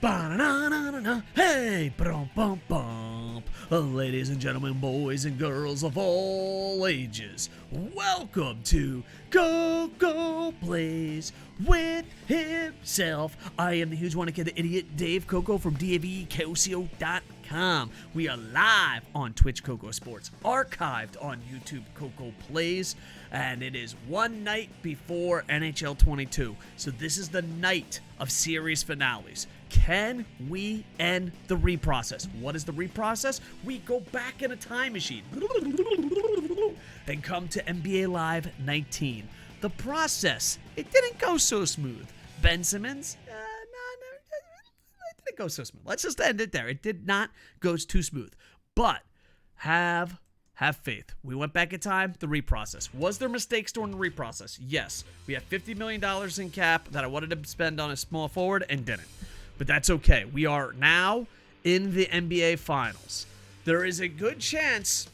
Ba-na-na-na-na-na. Hey, bum-bum-bum. Ladies and gentlemen, boys and girls of all ages, welcome to Go Plays with himself. I am the huge one kid, the idiot Dave Coco from DAVCoco.com. We are live on Twitch Coco Sports, archived on YouTube Coco Plays, and it is one night before NHL 22. So this is the night of series finales. Can we end the reprocess? What is the reprocess? We go back in a time machine and come to NBA Live 19. The process, it didn't go so smooth. Ben Simmons, it didn't go so smooth. Let's just end it there. It did not go too smooth. But have faith. We went back in time, the reprocess. Was there mistakes during the reprocess? Yes. We had $50 million in cap that I wanted to spend on a small forward and didn't. But that's okay. We are now in the NBA Finals. There is a good chance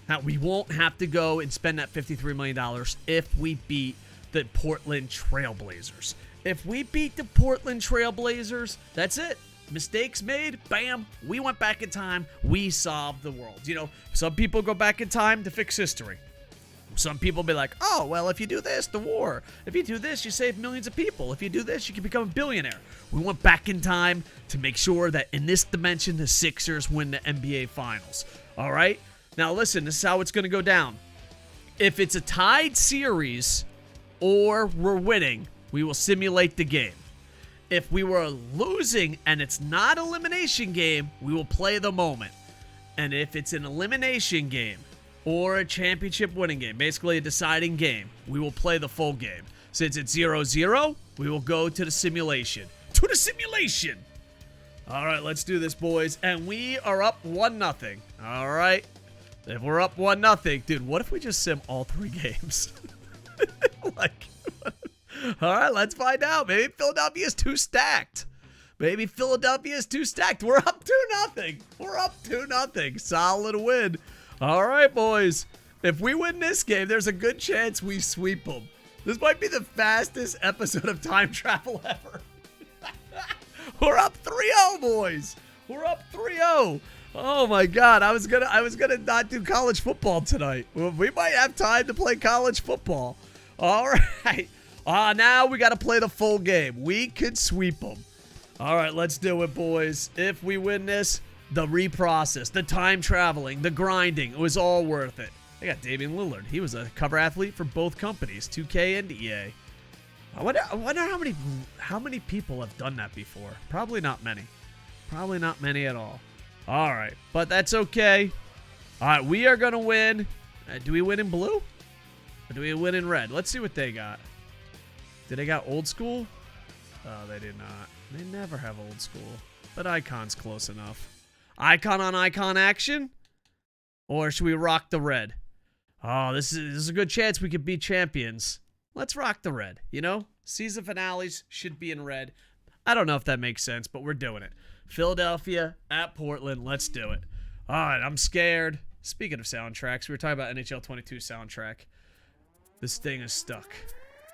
that we won't have to go and spend that $53 million if we beat the Portland Trailblazers. If we beat the Portland Trailblazers, that's it. Mistakes made, bam, we went back in time, we solved the world. You know, some people go back in time to fix history. Some people be like, oh, well, if you do this, the war. If you do this, you save millions of people. If you do this, you can become a billionaire. We went back in time to make sure that in this dimension, the Sixers win the NBA Finals. All right? Now, listen, this is how it's going to go down. If it's a tied series or we're winning, we will simulate the game. If we were losing and it's not an elimination game, we will play the moment. And if it's an elimination game or a championship winning game, basically a deciding game, we will play the full game. Since it's 0-0, we will go to the simulation. To the simulation! All right, let's do this, boys. And we are up 1-0. All right? If we're up 1-0, dude, what if we just sim all 3 games? All right, let's find out. Maybe Philadelphia's too stacked. We're up 2-0. We're up 2-0. Solid win. All right, boys. If we win this game, there's a good chance we sweep them. This might be the fastest episode of time travel ever. We're up 3-0, boys. We're up 3-0. Oh my God, I was gonna not do college football tonight. Well, we might have time to play college football. All right. Now we got to play the full game. We could sweep them. All right, let's do it, boys. If we win this, the reprocess, the time traveling, the grinding, it was all worth it. I got Damian Lillard. He was a cover athlete for both companies, 2K and EA. I wonder how many people have done that before. Probably not many. Probably not many at all. All right, but that's okay. All right, we are going to win. Do we win in blue? Or do we win in red? Let's see what they got. Did they got old school? Oh, they did not. They never have old school. But icon's close enough. Icon on icon action? Or should we rock the red? Oh, this is a good chance we could be champions. Let's rock the red, you know? Season finales should be in red. I don't know if that makes sense, but we're doing it. Philadelphia at Portland. Let's do it. All right, I'm scared. Speaking of soundtracks, we were talking about NHL 22 soundtrack. This thing is stuck.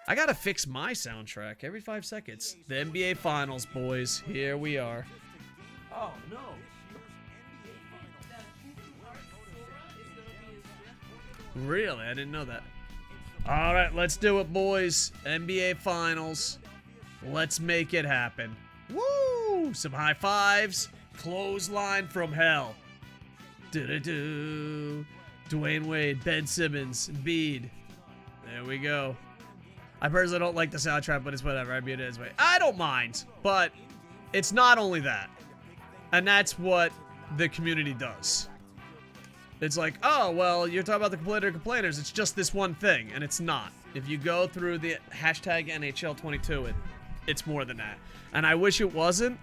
I gotta fix my soundtrack every 5 seconds. The NBA Finals, boys. Here we are. Oh, no. Really? I didn't know that. All right, let's do it, boys. NBA Finals. Let's make it happen. Woo! Some high fives. Clothesline from hell. Do-do-do. Dwayne Wade, Ben Simmons, Embiid. There we go. I personally don't like the soundtrack, but it's whatever. I mean, it is. I don't mind, but it's not only that. And that's what the community does. It's like, oh, well, you're talking about the complainers. It's just this one thing, and it's not. If you go through the hashtag NHL22, it's more than that. And I wish it wasn't,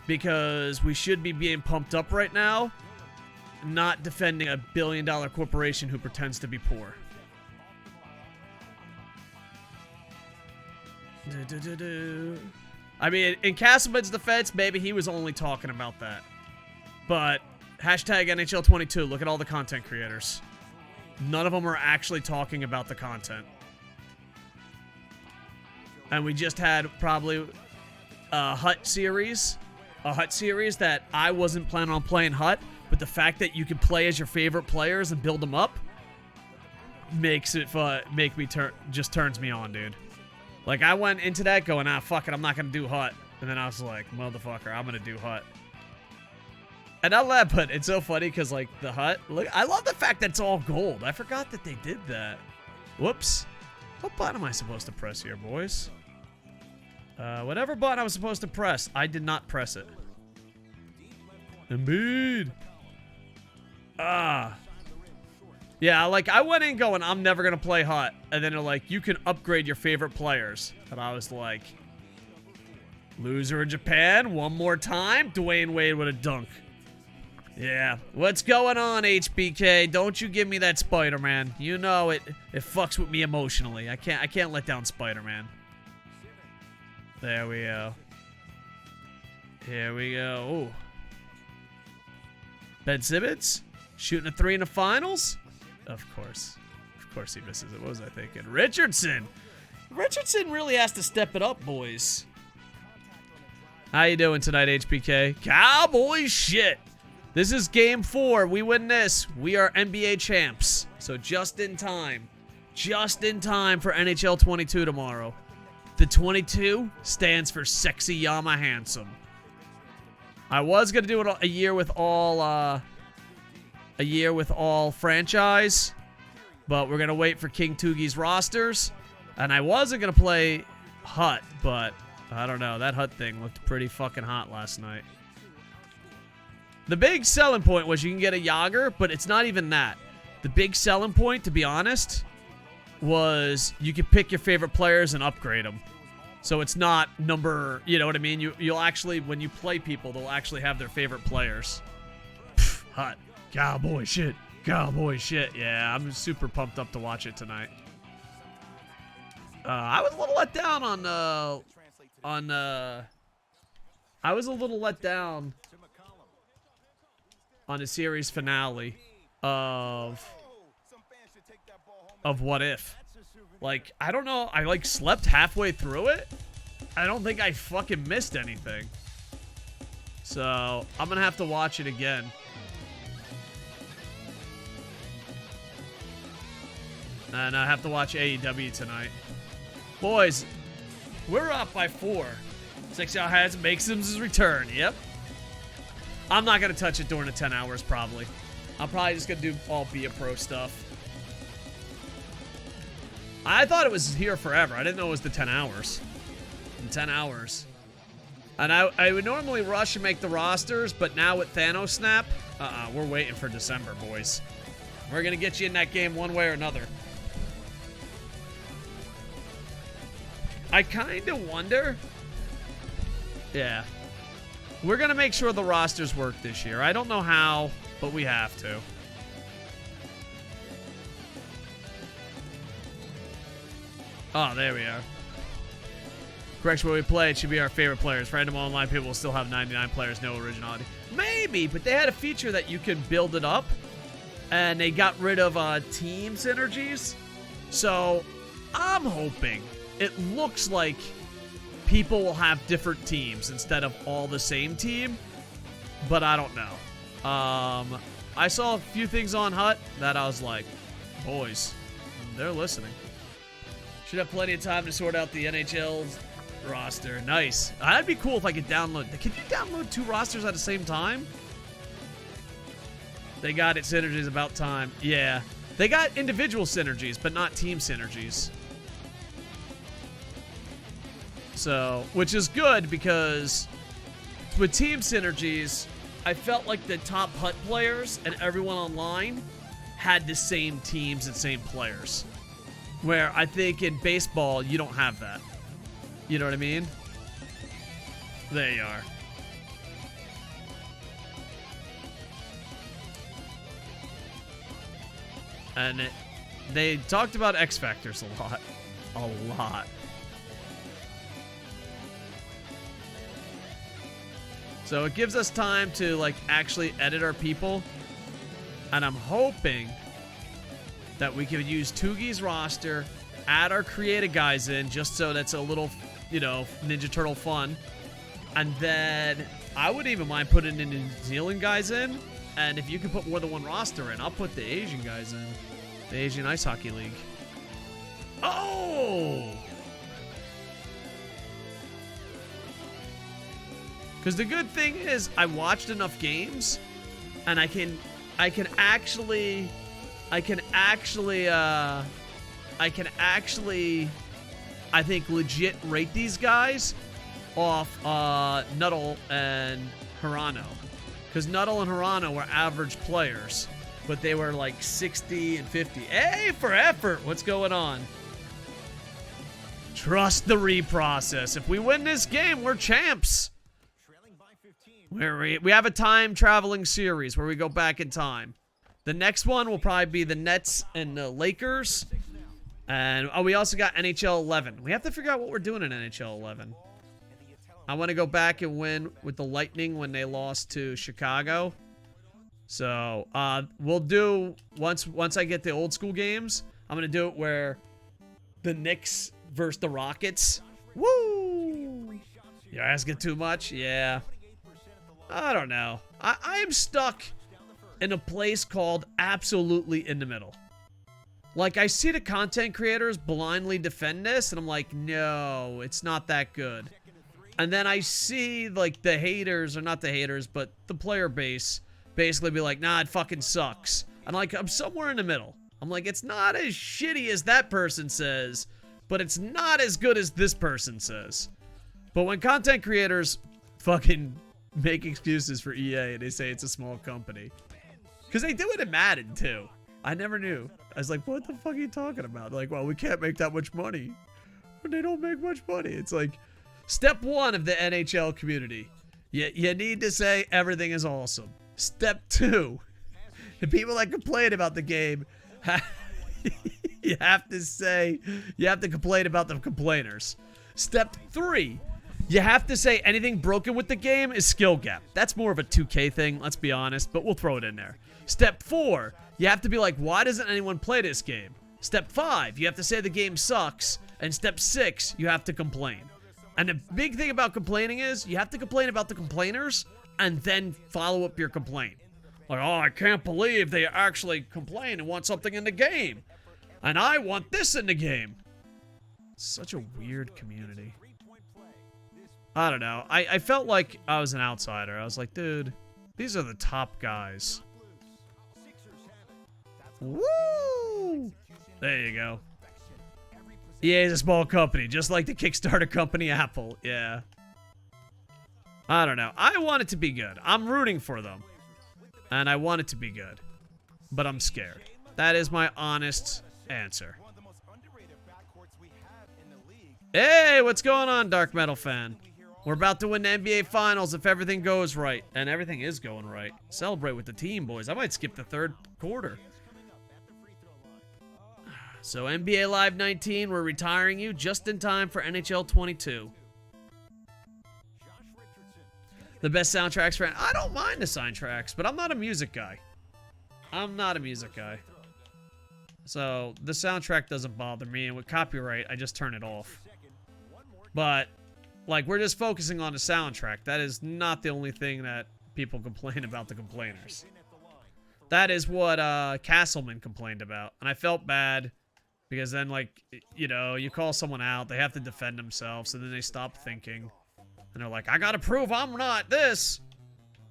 because we should be being pumped up right now, not defending a billion-dollar corporation who pretends to be poor. I mean, in Castleman's defense, maybe he was only talking about that. But hashtag NHL22, look at all the content creators. None of them are actually talking about the content. And we just had probably a Hut series a Hut series that I wasn't planning on playing Hut, but the fact that you can play as your favorite players and build them up makes it just turns me on, dude. Like, I went into that going, fuck it, I'm not gonna do Hut. And then I was like, motherfucker, I'm gonna do Hut. And I'll laugh, but it's so funny because, like, the Hut, look, I love the fact that it's all gold. I forgot that they did that. Whoops. What button am I supposed to press here, boys? Whatever button I was supposed to press, I did not press it. Embiid. Yeah, like, I went in going, I'm never going to play Hut. And then they're like, you can upgrade your favorite players. And I was like, loser in Japan, one more time. Dwayne Wade with a dunk. Yeah. What's going on, HBK? Don't you give me that Spider-Man. You know it fucks with me emotionally. I can't let down Spider-Man. There we go. Here we go. Ooh. Ben Simmons shooting a 3 in the finals. Of course he misses it. What was I thinking? Richardson really has to step it up, boys. How you doing tonight, HBK? Cowboys shit. This is game 4. We win this. We are NBA champs. So just in time. Just in time for NHL 22 tomorrow. The 22 stands for Sexy Yama Handsome. I was going to do it a year with all franchise, but we're going to wait for King Tugi's rosters. And I wasn't going to play Hut, but I don't know. That Hut thing looked pretty fucking hot last night. The big selling point was you can get a Yager, but it's not even that. The big selling point, to be honest, was you can pick your favorite players and upgrade them. So it's not number, you know what I mean? You'll actually, when you play people, they'll actually have their favorite players. Pff, Hut. Cowboy shit. Cowboy shit. Yeah, I'm super pumped up to watch it tonight. I was a little let down I was a little let down on the series finale of What If. Like, I don't know. I, like, slept halfway through it. I don't think I fucking missed anything. So, I'm gonna have to watch it again. And I have to watch AEW tonight. Boys, we're up by 4. 6 Out has makes his return. Yep. I'm not gonna touch it during the 10 hours, probably. I'm probably just gonna do all Be a Pro stuff. I thought it was here forever. I didn't know it was the 10 hours. In 10 hours. And I would normally rush and make the rosters, but now with Thanos Snap, we're waiting for December, boys. We're going to get you in that game one way or another. I kind of wonder. Yeah. We're going to make sure the rosters work this year. I don't know how, but we have to. Oh, there we are. Correction, where we play, it should be our favorite players. Random online people will still have 99 players, no originality. Maybe, but they had a feature that you can build it up, and they got rid of team synergies. So, I'm hoping it looks like people will have different teams instead of all the same team, but I don't know. I saw a few things on Hut that I was like, boys, they're listening. Should have plenty of time to sort out the NHL's roster. Nice. That'd be cool if I could download. Can you download 2 rosters at the same time? They got it. Synergies about time. Yeah. They got individual synergies, but not team synergies. So, which is good because with team synergies, I felt like the top Hut players and everyone online had the same teams and same players. Where I think in baseball, you don't have that. You know what I mean? There you are. And they talked about X Factors a lot. A lot. So it gives us time to, like, actually edit our people. And I'm hoping that we could use Tugi's roster, add our creative guys in, just so that's a little, you know, Ninja Turtle fun. And then I wouldn't even mind putting the New Zealand guys in. And if you can put more than one roster in, I'll put the Asian guys in. The Asian Ice Hockey League. Oh! Because the good thing is, I watched enough games, and I can actually, I think legit rate these guys off Nuttall and Hirano. Because Nuttall and Hirano were average players, but they were like 60 and 50. Hey, for effort, what's going on? Trust the reprocess. If we win this game, we're champs. We have a time traveling series where we go back in time. The next one will probably be the Nets and the Lakers. And we also got NHL 11. We have to figure out what we're doing in NHL 11. I want to go back and win with the Lightning when they lost to Chicago. So, we'll do, once I get the old school games, I'm going to do it where the Knicks versus the Rockets. Woo! You're asking too much? Yeah. I don't know. I am stuck in a place called absolutely in the middle. Like, I see the content creators blindly defend this, and I'm like, no, it's not that good. And then I see, like, the haters, or not the haters, but the player base basically be like, nah, it fucking sucks. And, like, I'm somewhere in the middle. I'm like, it's not as shitty as that person says, but it's not as good as this person says. But when content creators fucking make excuses for EA and they say it's a small company. Because they do it in Madden, too. I never knew. I was like, what the fuck are you talking about? They're like, well, we can't make that much money. They don't make much money. It's like, step one of the NHL community. You need to say everything is awesome. Step two, the people that complain about the game, you have to complain about the complainers. Step three, you have to say anything broken with the game is skill gap. That's more of a 2K thing, let's be honest, but we'll throw it in there. Step four, you have to be like, why doesn't anyone play this game? Step five, you have to say the game sucks. And step six, you have to complain. And the big thing about complaining is you have to complain about the complainers and then follow up your complaint. Like, oh, I can't believe they actually complain and want something in the game. And I want this in the game. Such a weird community. I don't know. I felt like I was an outsider. I was like, dude, these are the top guys. Woo! There you go. EA is a small company, just like the Kickstarter company Apple. Yeah. I don't know. I want it to be good. I'm rooting for them. And I want it to be good. But I'm scared. That is my honest answer. Hey, what's going on, Dark Metal fan? We're about to win the NBA Finals if everything goes right. And everything is going right. Celebrate with the team, boys. I might skip the third quarter. So NBA Live 19, we're retiring you just in time for NHL 22. The best soundtracks for... I don't mind the soundtracks, but I'm not a music guy. I'm not a music guy. So the soundtrack doesn't bother me, and with copyright, I just turn it off. But, like, we're just focusing on the soundtrack. That is not the only thing that people complain about the complainers. That is what Castleman complained about, and I felt bad. Because then, like, you know, you call someone out, they have to defend themselves, and then they stop thinking. And they're like, I gotta prove I'm not this.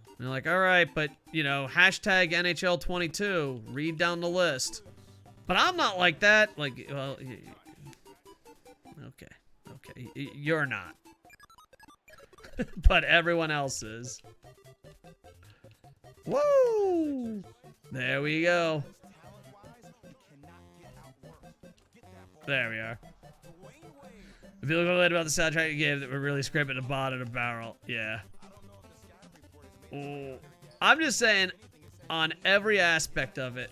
And they're like, all right, but, you know, hashtag NHL 22, read down the list. But I'm not like that. Like, well, okay, you're not. But everyone else is. Woo! There we go. There we are. If you look complain about the soundtrack game that we're really scraping the bottom of the barrel. Yeah. Oh. I'm just saying, on every aspect of it,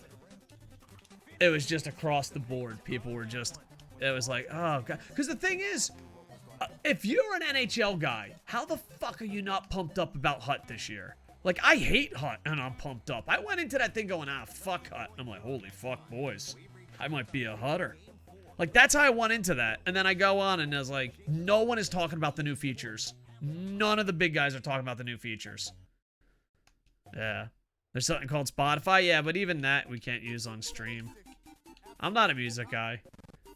it was just across the board. People were just, it was like, oh, God. Because the thing is, if you're an NHL guy, how the fuck are you not pumped up about Hut this year? Like, I hate Hut, and I'm pumped up. I went into that thing going, ah, fuck Hut. I'm like, holy fuck, boys. I might be a Hutter. Like, that's how I went into that. And then I go on and I was like, no one is talking about the new features. None of the big guys are talking about the new features. Yeah. There's something called Spotify. Yeah, but even that we can't use on stream. I'm not a music guy.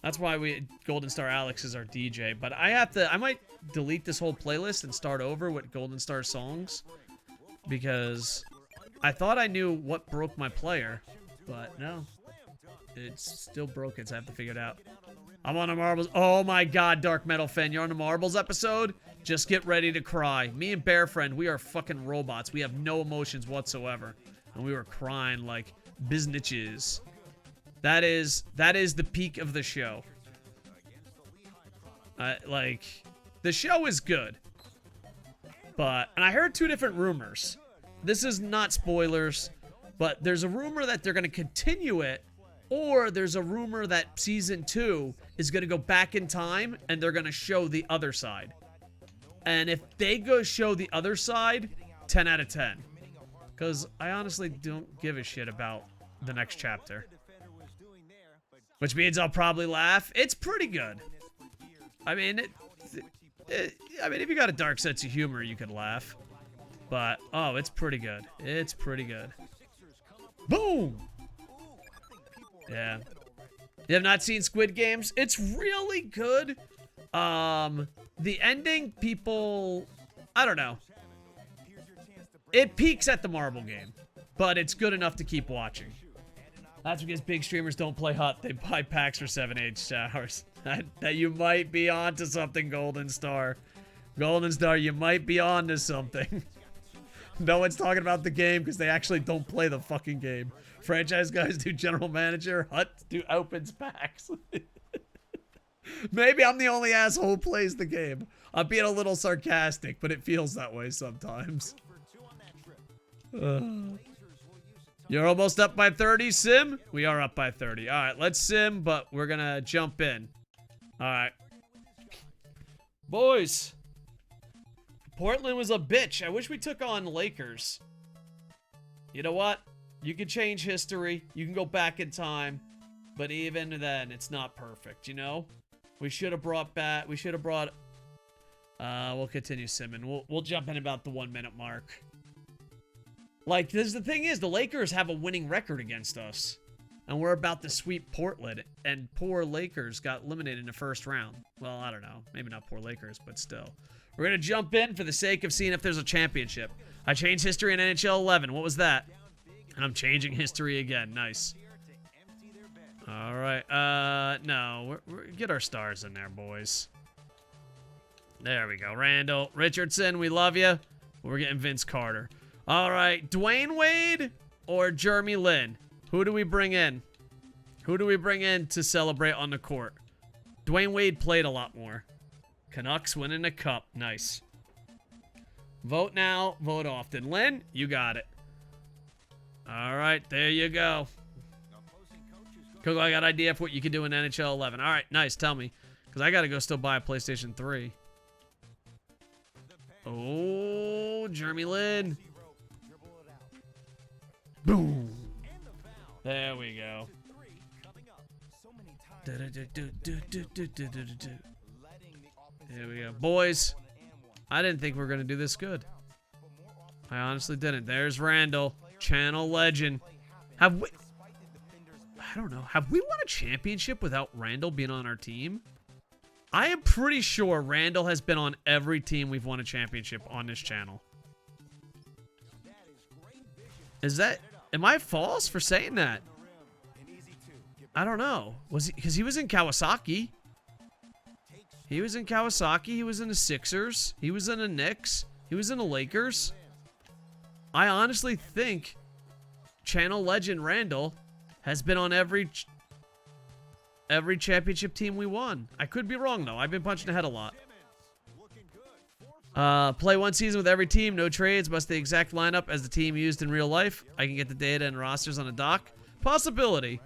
That's why Golden Star Alex is our DJ. But I might delete this whole playlist and start over with Golden Star songs. Because I thought I knew what broke my player. But no. It's still broken, so I have to figure it out. I'm on a Marbles. Oh my god, Dark Metal fan. You're on a Marbles episode? Just get ready to cry. Me and Bear Friend, we are fucking robots. We have no emotions whatsoever. And we were crying like biznitches. That is the peak of the show. Like, the show is good. But, and I heard 2 different rumors. This is not spoilers, but there's a rumor that they're going to continue it, or there's a rumor that season 2 is going to go back in time and they're going to show the other side. And if they go show the other side, 10 out of 10. Because I honestly don't give a shit about the next chapter. Which means I'll probably laugh. It's pretty good. I mean, if you got a dark sense of humor, you could laugh. But, oh, it's pretty good. It's pretty good. Boom! Yeah. You have not seen Squid Games? It's really good. The ending, people... I don't know. It peaks at the marble game. But it's good enough to keep watching. That's because big streamers don't play hot. They buy packs for 7H showers. That you might be onto something, Golden Star. Golden Star, you might be onto something. No one's talking about the game because they actually don't play the fucking game. Franchise guys do general manager. Hut do opens packs. Maybe I'm the only asshole who plays the game. I'm being a little sarcastic, but it feels that way sometimes. You're almost up by 30, Sim? We are up by 30. All right, let's sim, but we're going to jump in. All right. Boys. Portland was a bitch. I wish we took on Lakers. You know what? You can change history. You can go back in time. But even then, it's not perfect, you know? We should have brought back... We should have brought... we'll continue simming. We'll jump in about the 1 minute mark. Like, the thing is, the Lakers have a winning record against us. And we're about to sweep Portland. And poor Lakers got eliminated in the first round. Well, I don't know. Maybe not poor Lakers, but still. We're going to jump in for the sake of seeing if there's a championship. I changed history in NHL 11. What was that? And I'm changing history again. Nice. All right. No. Get our stars in there, boys. There we go. Randall Richardson, we love you. We're getting Vince Carter. All right, Dwayne Wade or Jeremy Lin? Who do we bring in? Who do we bring in to celebrate on the court? Dwayne Wade played a lot more. Canucks winning a cup. Nice. Vote now, vote often. Lin, you got it. All right, there you go. Coco, I got an idea for what you can do in NHL 11. All right, nice, tell me. Because I got to go still buy a PlayStation 3. Oh, Jeremy Lin. Boom. There we go. There we go. Boys, I didn't think we were going to do this good. I honestly didn't. There's Randall, channel legend. Have we... I don't know. Have we won a championship without Randall being on our team? I am pretty sure Randall has been on every team we've won a championship on this channel. Is that... Am I false for saying that? I don't know. Was he... Because he was in Kawasaki. He was in Kawasaki. He was in the Sixers. He was in the Knicks. He was in the Lakers. I honestly think channel legend Randall has been on every championship team we won. I could be wrong, though. I've been punching ahead a lot. Play one season with every team. No trades. Must the exact lineup as the team used in real life. I can get the data and rosters on a doc. Possibility.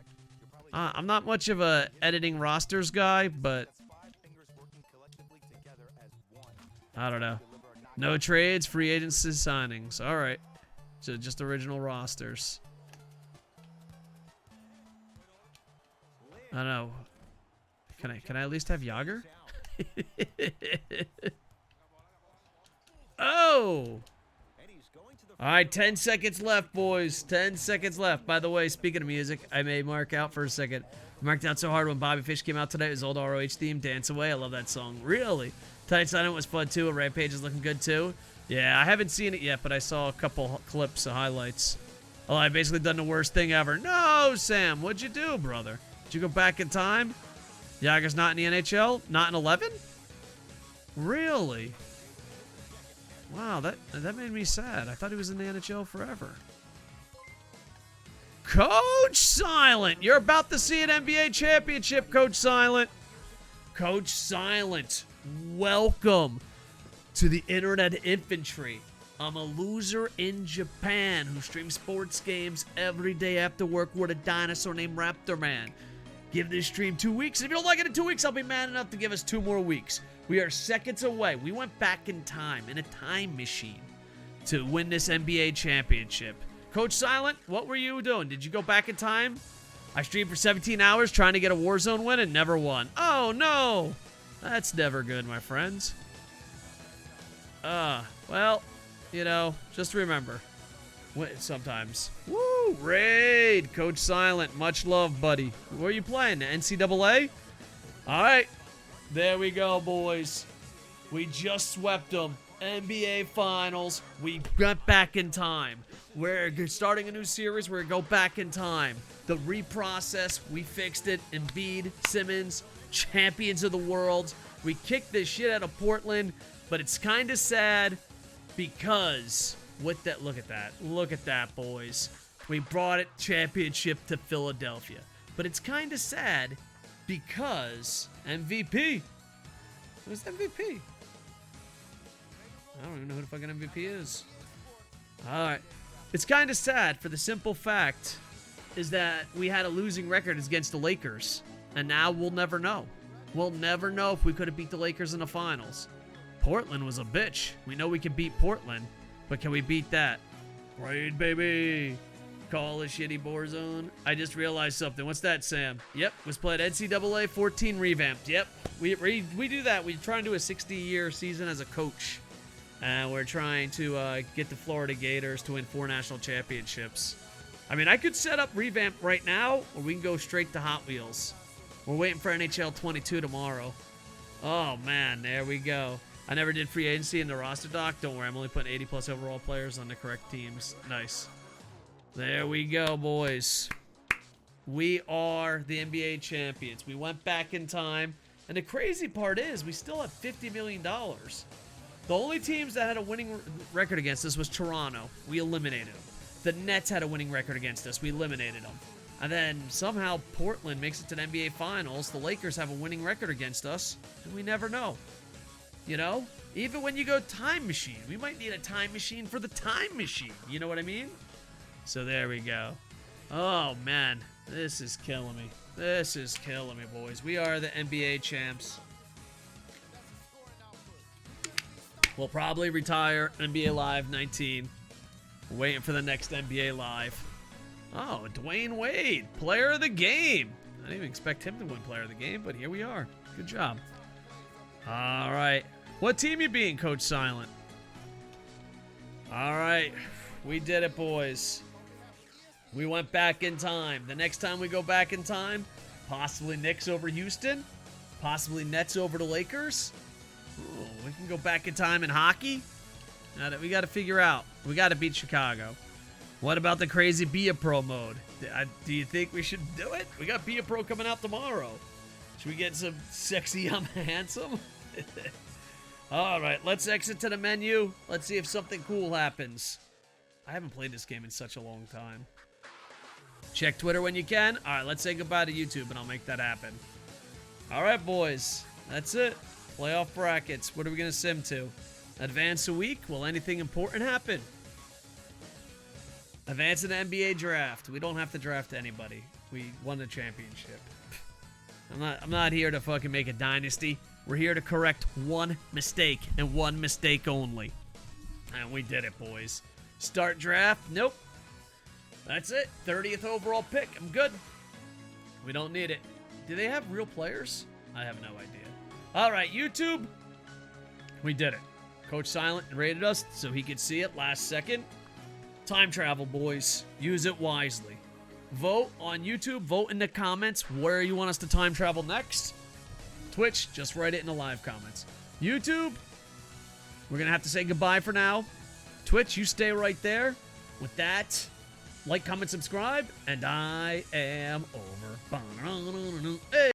I'm not much of a editing rosters guy, but... I don't know. No trades, free agency signings. All right. So just original rosters. I don't know. Can I at least have Yager? Oh! All right, 10 seconds left, boys. 10 seconds left. By the way, speaking of music, I may mark out for a second. I marked out so hard when Bobby Fish came out today. His old ROH theme, Dance Away. I love that song. Really? Tight Silent was fun, too. Rampage is looking good, too. Yeah, I haven't seen it yet, but I saw a couple clips of highlights. Oh, I basically done the worst thing ever. No, Sam. What'd you do, brother? Did you go back in time? Yager's not in the NHL? Not in 11? Really? Wow, that made me sad. I thought he was in the NHL forever. Coach Silent! You're about to see an NBA championship, Coach Silent. Coach Silent, welcome to the Internet Infantry. I'm a loser in Japan who streams sports games every day after work with a dinosaur named Raptor Man. Give this stream 2 weeks. If you don't like it in 2 weeks, I'll be man enough to give us 2 more weeks. We are seconds away. We went back in time, in a time machine, to win this NBA championship. Coach Silent, what were you doing? Did you go back in time? I streamed for 17 hours trying to get a Warzone win and never won. Oh, no. That's never good, my friends. Well, you know, just remember. Sometimes. Woo! Raid! Coach Silent, much love, buddy. Where are you playing? The NCAA? All right. There we go, boys. We just swept them. NBA Finals. We went back in time. We're starting a new series. We're going to go back in time. The reprocess, we fixed it. Embiid, Simmons, champions of the world. We kicked this shit out of Portland, but it's kind of sad because with that, look at that, boys. We brought it championship to Philadelphia, but it's kind of sad because MVP. Who's MVP? I don't even know who the fucking MVP is. All right. It's kind of sad for the simple fact is that we had a losing record against the Lakers, and now we'll never know. We'll never know if we could have beat the Lakers in the finals. Portland was a bitch. We know we can beat Portland, but can we beat that? Raid, baby. Call a shitty Warzone. I just realized something. What's that, Sam? Yep, was played NCAA 14 revamped. Yep, we do that. We try and do a 60-year season as a coach. And we're trying to get the Florida Gators to win 4 national championships. I mean, I could set up revamp right now, or we can go straight to Hot Wheels. We're waiting for NHL 22 tomorrow. Oh, man, there we go. I never did free agency in the roster doc. Don't worry, I'm only putting 80-plus overall players on the correct teams. Nice. There we go, boys. We are the NBA champions. We went back in time. And the crazy part is we still have $50 million. The only teams that had a winning record against us was Toronto. We eliminated them. The Nets had a winning record against us. We eliminated them. And then somehow Portland makes it to the NBA Finals. The Lakers have a winning record against us. And we never know. You know? Even when you go time machine. We might need a time machine for the time machine. You know what I mean? So there we go. Oh, man. This is killing me. This is killing me, boys. We are the NBA champs. We'll probably retire NBA Live 19. We're waiting for the next NBA Live. Oh, Dwayne Wade, player of the game. I didn't even expect him to win player of the game, but here we are. Good job. All right. What team you being, Coach Silent? All right. We did it, boys. We went back in time. The next time we go back in time, possibly Knicks over Houston, possibly Nets over the Lakers. Ooh, we can go back in time in hockey. We got to figure out. We got to beat Chicago. What about the crazy Be a Pro mode? Do you think we should do it? We got Be a Pro coming out tomorrow. Should we get some sexy I'm handsome? All right, let's exit to the menu. Let's see if something cool happens. I haven't played this game in such a long time. Check Twitter when you can. All right, let's say goodbye to YouTube, and I'll make that happen. All right, boys. That's it. Playoff brackets. What are we going to sim to? Advance a week? Will anything important happen? Advance in the NBA draft. We don't have to draft anybody. We won the championship. I'm not here to fucking make a dynasty. We're here to correct one mistake and one mistake only. And we did it, boys. Start draft? Nope. That's it. 30th overall pick. I'm good. We don't need it. Do they have real players? I have no idea. All right, YouTube. We did it. Coach Silent rated us so he could see it last second. Time travel, boys. Use it wisely. Vote on YouTube. Vote in the comments where you want us to time travel next. Twitch, just write it in the live comments. YouTube, we're going to have to say goodbye for now. Twitch, you stay right there. With that, like, comment, subscribe, and I am over. Hey.